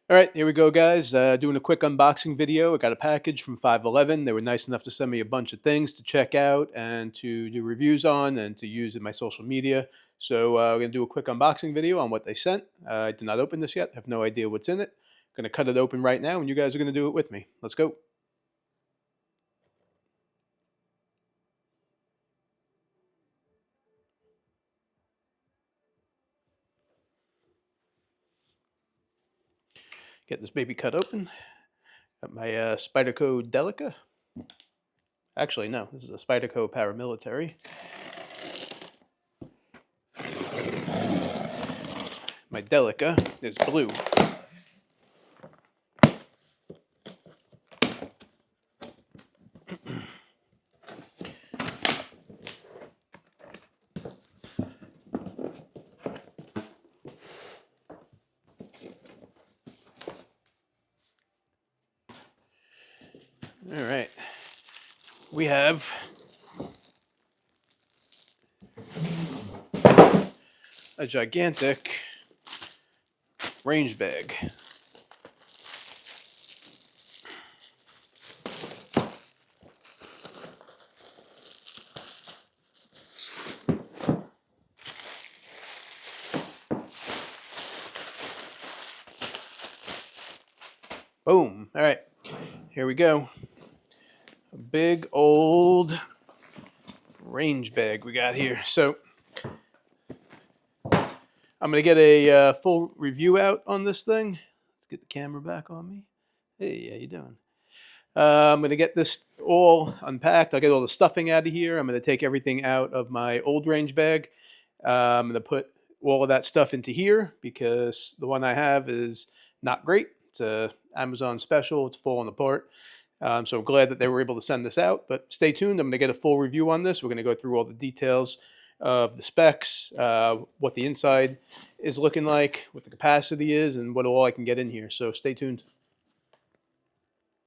All right, here we go, guys. Doing a quick unboxing video. I got a package from 511. They were nice enough to send me a bunch of things to check out and to do reviews on and to use in my social media. So we're going to do a quick unboxing video on what they sent. I did not open this yet. Have no idea what's in it. Going to cut it open right now, and you guys are going to do it with me. Let's go. Get this baby cut open. Got my Spyderco Delica. Actually, no, this is a Spyderco Paramilitary. My Delica is blue. All right, we have a gigantic range bag. Boom. All right, here we go. A big old range bag we got here. So I'm going to get a full review out on this thing. Let's get the camera back on me. Hey, how you doing? I'm going to get this all unpacked. I'll get all the stuffing out of here. I'm going to take everything out of my old range bag. I'm going to put all of that stuff into here because the one I have is not great. It's a Amazon special. It's falling apart. So I'm glad that they were able to send this out. But stay tuned. I'm going to get a full review on this. We're going to go through all the details of the specs, what the inside is looking like, what the capacity is, and what all I can get in here. So stay tuned.